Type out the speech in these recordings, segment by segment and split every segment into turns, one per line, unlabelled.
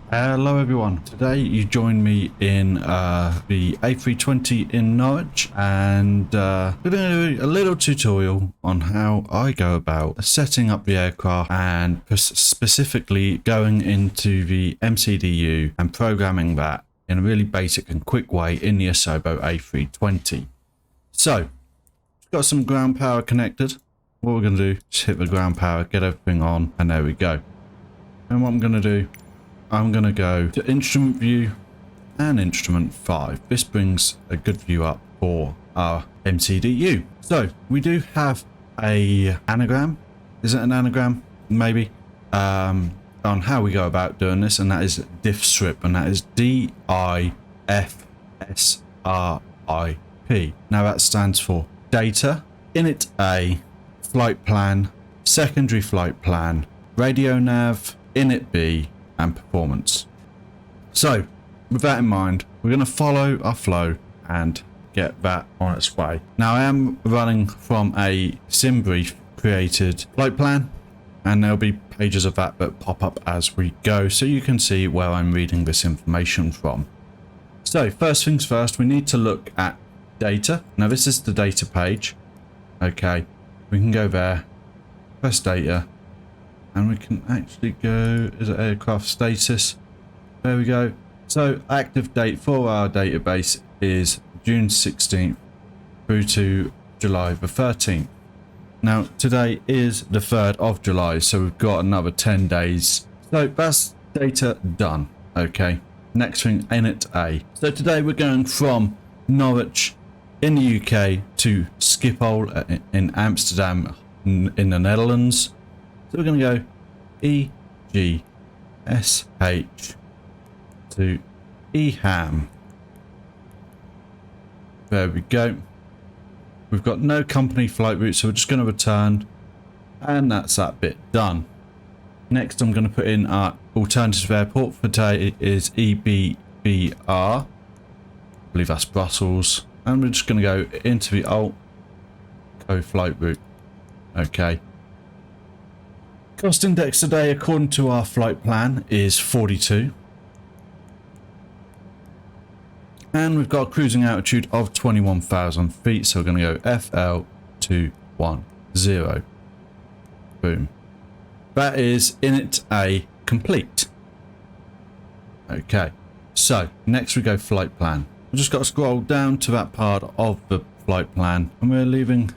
Hello everyone, today you join me in the A320 in Norwich, and we're going to do a little tutorial on how I go about setting up the aircraft and specifically going into the MCDU and programming that in a really basic and quick way in the Asobo A320. So, we've got some ground power connected. What we're going to do is hit the ground power, get everything on, and there we go. And what I'm going to do, I'm going to go to instrument view and instrument 5. This brings a good view up for our MCDU. So we do have a anagram. Is it an anagram? Maybe. On how we go about doing this, and that is diff strip, and that is DIFSRIP. Now that stands for data, init A, flight plan, secondary flight plan, radio nav, init B, and performance. So with that in mind, we're going to follow our flow and get that on its way. Now I am running from a sim brief created flight plan, and there'll be pages of that pop up as we go, so you can see where I'm reading this information from. So first things first, we need to look at data. Now this is the data page. Okay, we can go there, press data, and we can actually go, is it aircraft status? There we go. So active date for our database is June 16th through to July the 13th. Now today is the 3rd of July, so we've got another 10 days. So that's data done. Okay, next thing, init A. So today we're going from Norwich in the UK to Schipol in Amsterdam in the Netherlands. So we're going to go EGSH to EHAM. There we go. We've got no company flight route, so we're just going to return, and that's that bit done. Next, I'm going to put in our alternative airport for today is EBBR. I believe that's Brussels, and we're just going to go into the alt flight route. Okay. Cost index today, according to our flight plan, is 42. And we've got a cruising altitude of 21,000 feet, so we're going to go FL210. Boom. That is init A complete. Okay, so next we go flight plan. We've just got to scroll down to that part of the flight plan, and we're leaving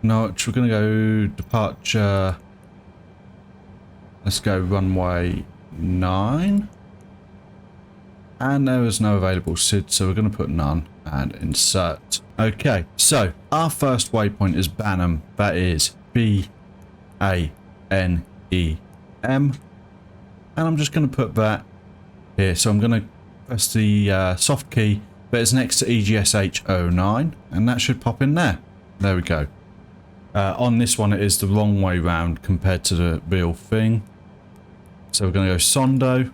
Norwich. We're going to go departure. Let's go runway 9. And there is no available SID, so we're going to put none and insert. Okay, so our first waypoint is Banham. That is BANEM. And I'm just going to put that here. So I'm going to press the soft key, but it's next to EGSH 09, and that should pop in there. There we go. On this one, it is the wrong way round compared to the real thing. So we're going to go Sondo.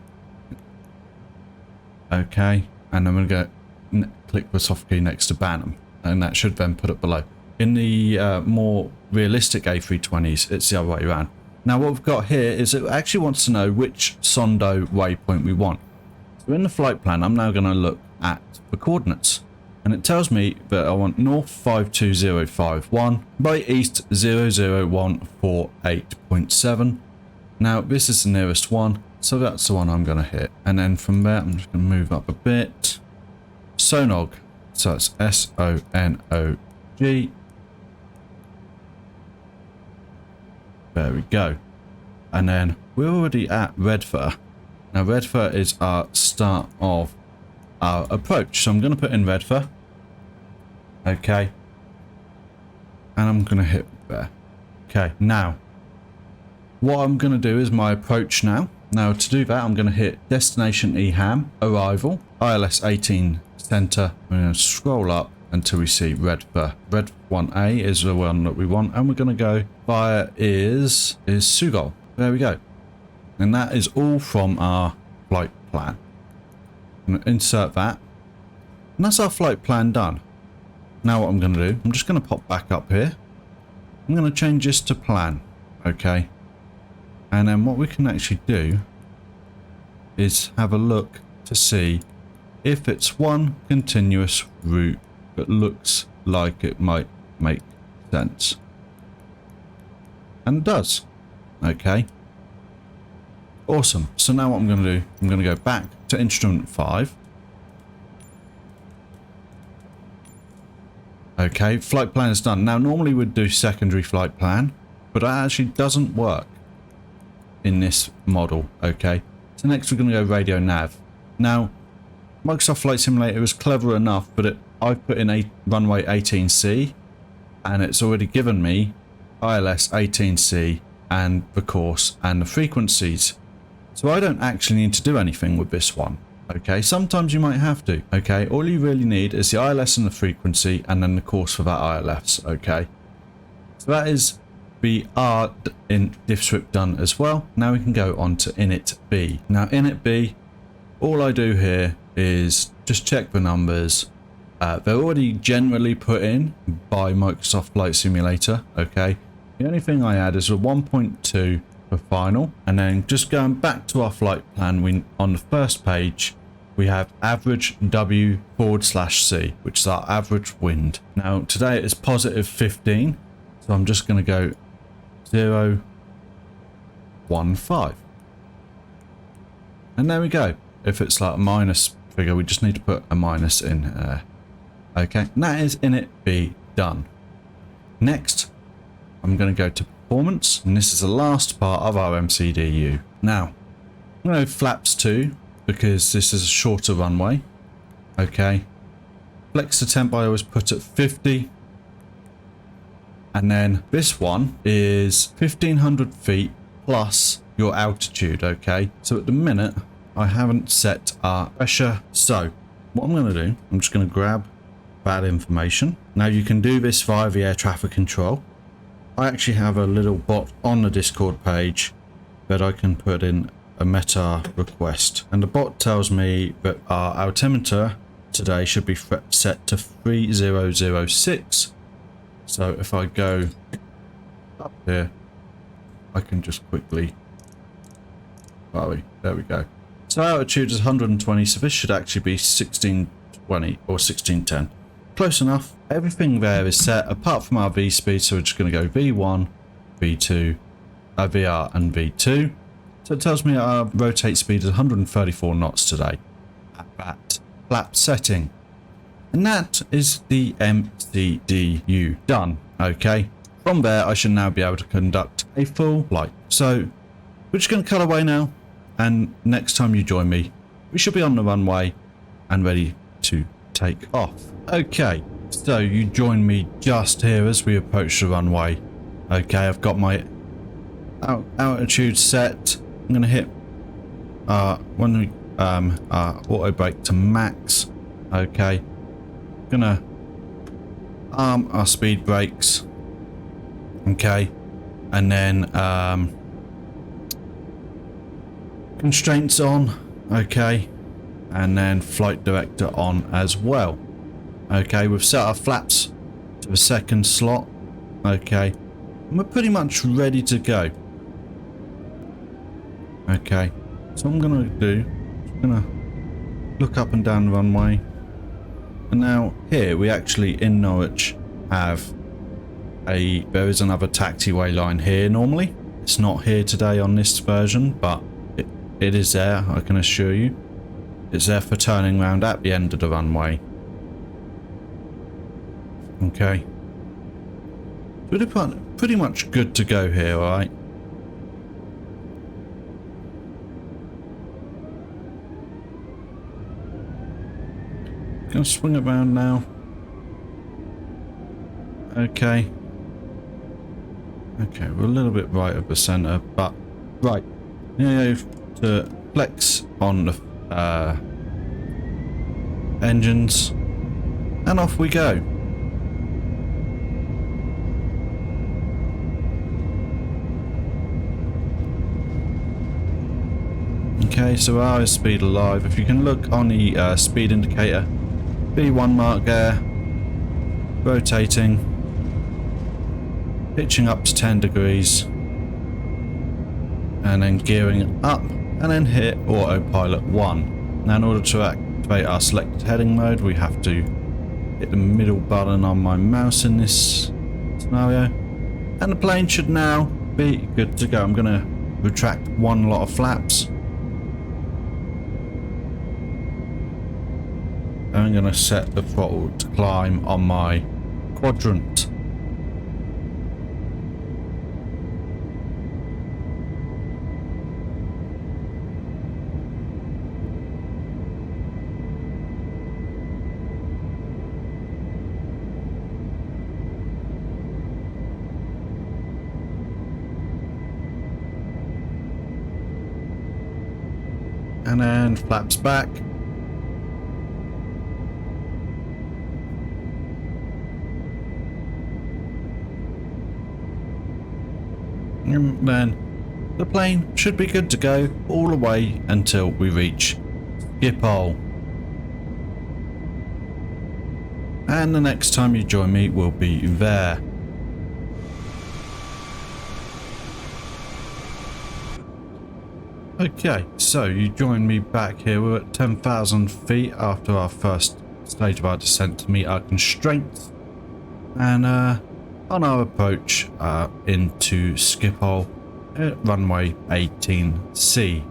Okay, and then we're going to go click the soft key next to Banham, and that should then put it below. In the more realistic A320s, it's the other way around. Now what we've got here is it actually wants to know which Sondo waypoint we want. So in the flight plan, I'm now going to look at the coordinates. And it tells me that I want north 52051 by east 00148.7. Now this is the nearest one, so that's the one I'm going to hit. And then from there, I'm just going to move up a bit. Sonog, so it's SONOG. There we go. And then we're already at Redfur. Now Redfur is our start of our approach, so I'm going to put in Redfur. Okay, and I'm going to hit there. Okay, now what I'm going to do is my approach now. Now to do that, I'm going to hit destination EHAM, arrival, ILS 18 center. I'm going to scroll up until we see Redfur. Red 1A is the one that we want, and we're going to go via is Sugol. There we go, and that is all from our flight plan. I'm going to insert that, and that's our flight plan done. Now what I'm going to do, I'm just going to pop back up here. I'm going to change this to plan. Okay. And then what we can actually do is have a look to see if it's one continuous route that looks like it might make sense. And it does. Okay. Awesome. So now what I'm going to do, I'm going to go back to instrument 5. Okay, flight plan is done. Now normally we'd do secondary flight plan, but that actually doesn't work in this model. Okay, so next we're going to go radio nav. Now Microsoft Flight Simulator is clever enough, but I've put in a runway 18C and it's already given me ILS 18C and the course and the frequencies. So I don't actually need to do anything with this one. Okay, sometimes you might have to. Okay, all you really need is the ILS and the frequency and then the course for that ILS. Okay, so that is the R in diff script done as well. Now we can go on to init B. Now init B, all I do here is just check the numbers. They're already generally put in by Microsoft Flight Simulator. Okay, the only thing I add is a 1.2 for final, and then just going back to our flight plan, on the first page we have average W/C, which is our average wind. Now today it is positive 15, so I'm just going to go 0.15, and there we go. If it's like a minus figure, we just need to put a minus in there. Okay, and that is init B done. Next I'm going to go to performance, and this is the last part of our MCDU. Now I'm going to flaps 2 because this is a shorter runway. Okay, flex to temp I always put at 50, and then this one is 1500 feet plus your altitude. Okay, so at the minute I haven't set our pressure, so what I'm going to do, I'm just going to grab that information. Now you can do this via the air traffic control. I actually have a little bot on the Discord page that I can put in a meta request, and the bot tells me that our altimeter today should be set to 3006. So if I go up here, I can just quickly, there we go. So altitude is 120, so this should actually be 1620 or 1610. Close enough. Everything there is set apart from our V speed, so we're just going to go V1, V2, VR and V2. So it tells me our rotate speed is 134 knots today at that flap setting. And that is the MCDU done. Okay, from there I should now be able to conduct a full flight. So we're just going to cut away now, and next time you join me we should be on the runway and ready to take off. Okay, so you join me just here as we approach the runway. Okay, I've got my altitude set. I'm going to hit auto brake to max. Okay, gonna arm our speed brakes. Okay, and then constraints on. Okay, and then flight director on as well. Okay, we've set our flaps to the second slot. Okay, and we're pretty much ready to go. Okay, so I'm gonna do, I'm gonna look up and down the runway, and now here we actually in Norwich have there is another taxiway line here. Normally it's not here today on this version, but it is there, I can assure you. It's there for turning around at the end of the runway. Okay, pretty much good to go here. Alright, gonna swing around now. Okay, we're a little bit right of the center, but right, yeah, to flex on the engines, and off we go. Okay, so our speed alive. If you can look on the speed indicator, B1 mark there, rotating, pitching up to 10 degrees, and then gearing up, and then hit autopilot 1. Now in order to activate our selected heading mode, we have to hit the middle button on my mouse in this scenario, and the plane should now be good to go. I'm going to retract one lot of flaps. I'm going to set the throttle to climb on my quadrant. And then flaps back. And then the plane should be good to go all the way until we reach Schipol. And the next time you join me will be there. Okay, so you join me back here. We're at 10,000 feet after our first stage of our descent to meet our constraints. And on our approach into Schipol at runway 18C.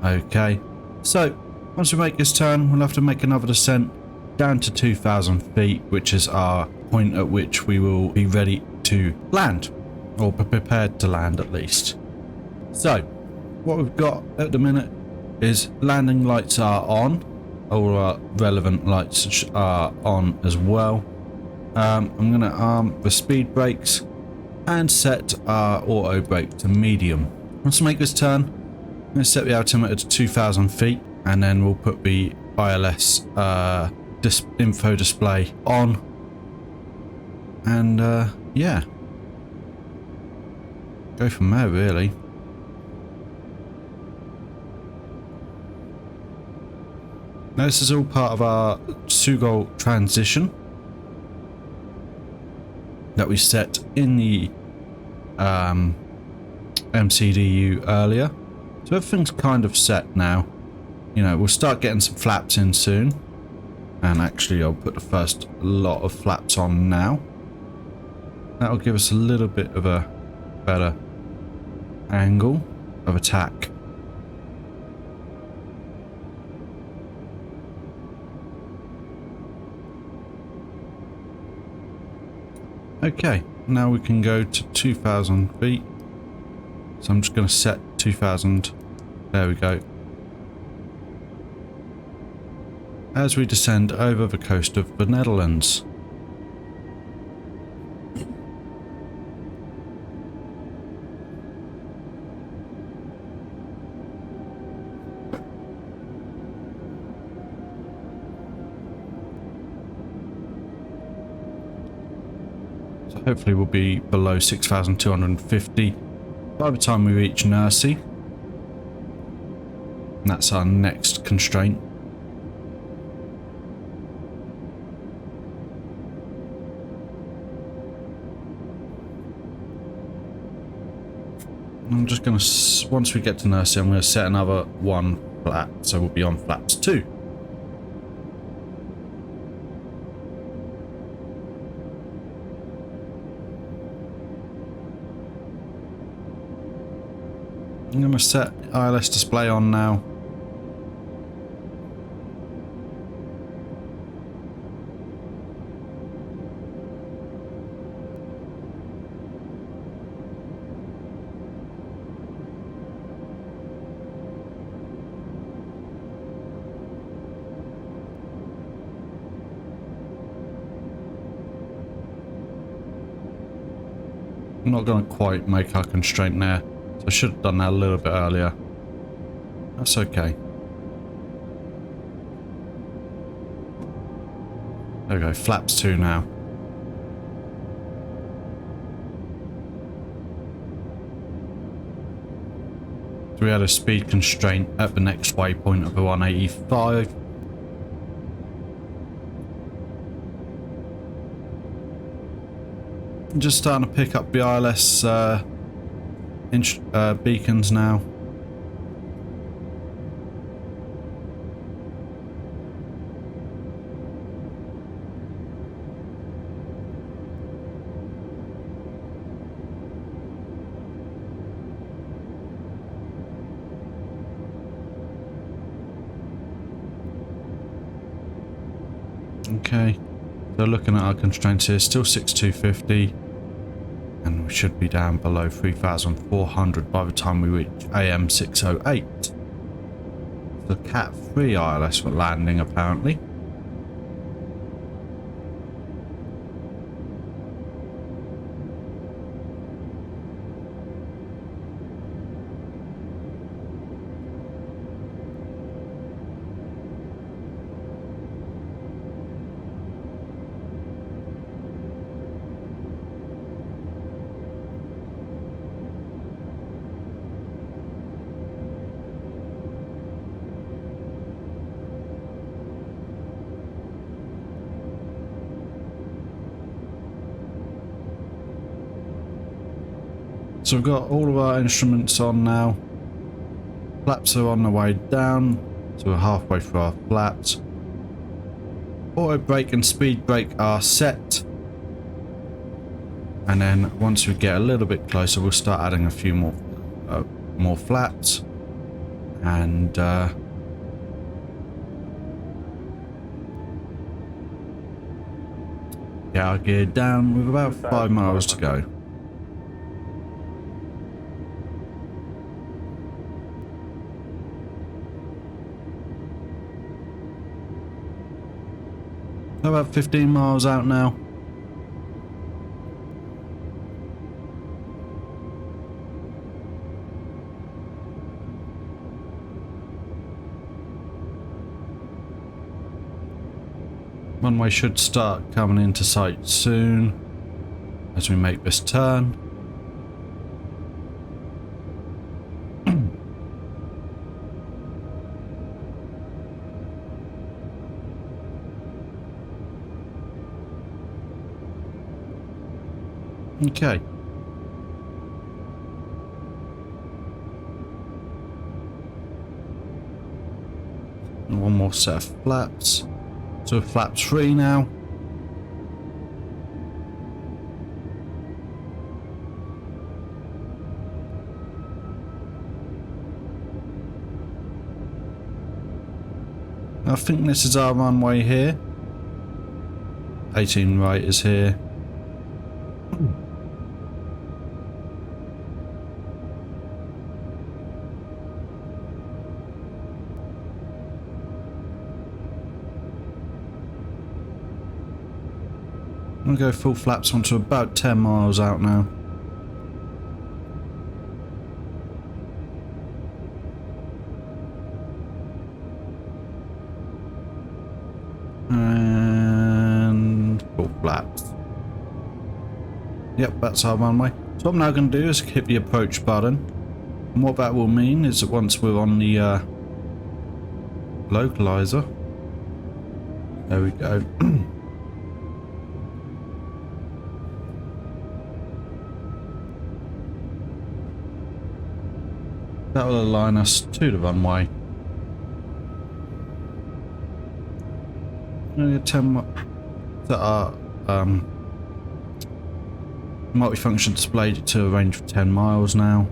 Okay, so once we make this turn, we'll have to make another descent down to 2,000 feet, which is our point at which we will be ready to land, or be prepared to land at least. So what we've got at the minute is landing lights are on, all our relevant lights are on as well. I'm going to arm the speed brakes and set our auto brake to medium. Once we make this turn, I'm going to set the altimeter to 2,000 feet, and then we'll put the ILS info display on, and yeah, go from there really. Now this is all part of our Schipol transition that we set in the MCDU earlier. So everything's kind of set now. You know, we'll start getting some flaps in soon. And actually I'll put the first lot of flaps on now. That'll give us a little bit of a better angle of attack. Okay, now we can go to 2,000 feet. So I'm just going to set 2,000. There we go. As we descend over the coast of the Netherlands. Hopefully we'll be below 6,250 by the time we reach Norwich. And that's our next constraint. I'm just going to, once we get to Norwich, I'm going to set another one flap, so we'll be on flaps 2. I'm going to set ILS display on now. I'm not going to quite make our constraint there. I should have done that a little bit earlier. That's okay. There we go, flaps 2 now. So we had a speed constraint at the next waypoint of the 185. Just starting to pick up the ILS beacons now. Okay, so looking at our constraints here, still 6250, and we should be down below 3400 by the time we reach AM 608. The Cat 3 ILS for landing apparently. So we've got all of our instruments on now. Flaps are on the way down, so we're halfway through our flaps. Auto brake and speed brake are set. And then once we get a little bit closer, we'll start adding a few more flaps. And get our gear down with about 5 miles to go. About 15 miles out now. Runway should start coming into sight soon as we make this turn. Okay. And one more set of flaps. So flaps 3 now. I think this is our runway here. 18 right is here. I'm going to go full flaps onto about 10 miles out now. And full flaps. Yep, that's our runway. So what I'm now going to do is hit the approach button. And what that will mean is that once we're on the localizer, there we go. That will align us to the runway. 10 that are multifunction displayed to a range of 10 miles now.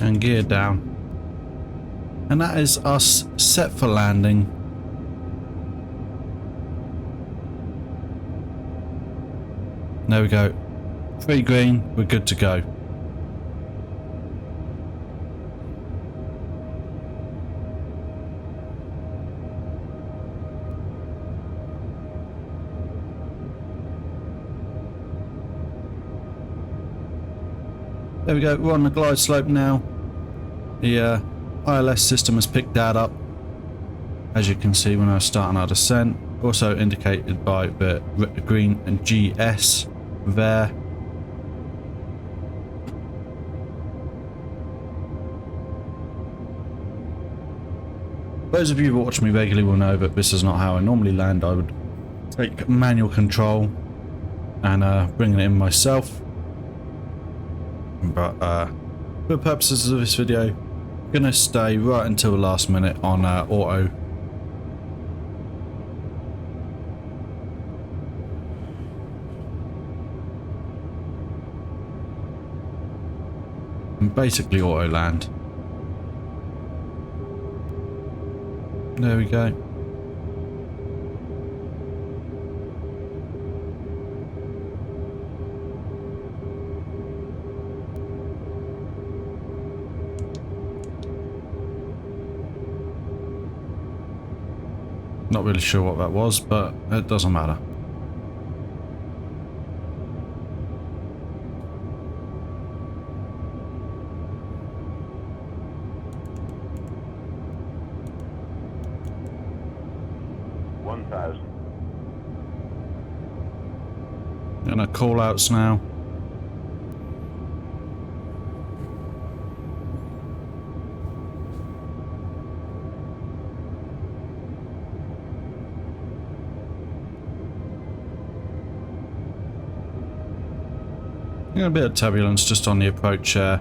And gear down, and that is us set for landing. There we go, 3 green, we're good to go. There we go, we're on the glide slope now. The ILS system has picked that up, as you can see when I was starting our descent. Also indicated by the green and GS there. Those of you who watch me regularly will know that this is not how I normally land. I would take manual control and bring it in myself. But for the purposes of this video, I'm going to stay right until the last minute on auto. And basically auto land. There we go. Not really sure what that was, but it doesn't matter. Gonna call outs now. A bit of turbulence just on the approach there.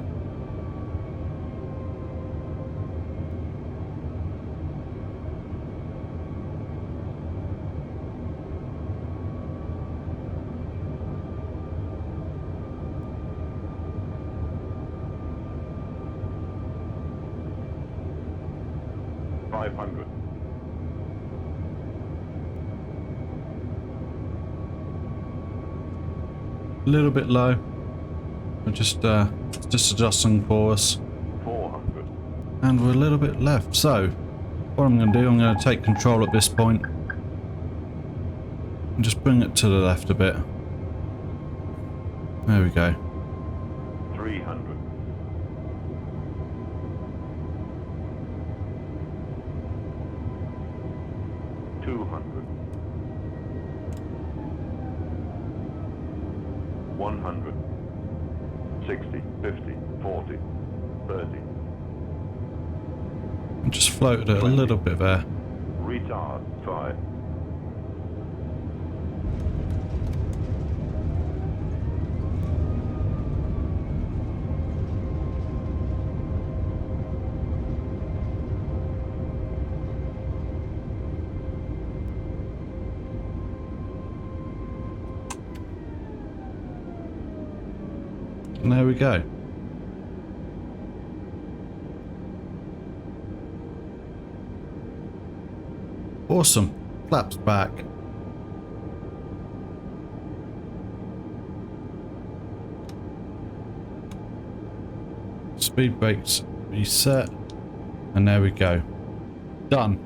A little bit low. We're just adjusting course. 400. And we're a little bit left. So, what I'm going to do, I'm going to take control at this point and just bring it to the left a bit. There we go.
300. 200. 100. 60, 50, 40, 30.
And just floated it a little bit there.
Retard 5.
And there we go. Awesome. Flaps back. Speed brakes reset. And there we go. Done.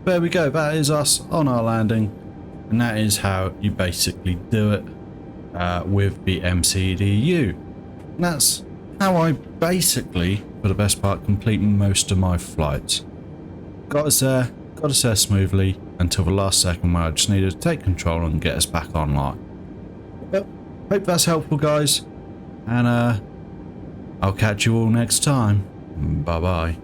There we go. That is us on our landing. And that is how you basically do it. With the MCDU. And that's how I basically, for the best part, complete most of my flights. Got us there smoothly until the last second where I just needed to take control and get us back online. Well, hope that's helpful, guys, and I'll catch you all next time. Bye bye.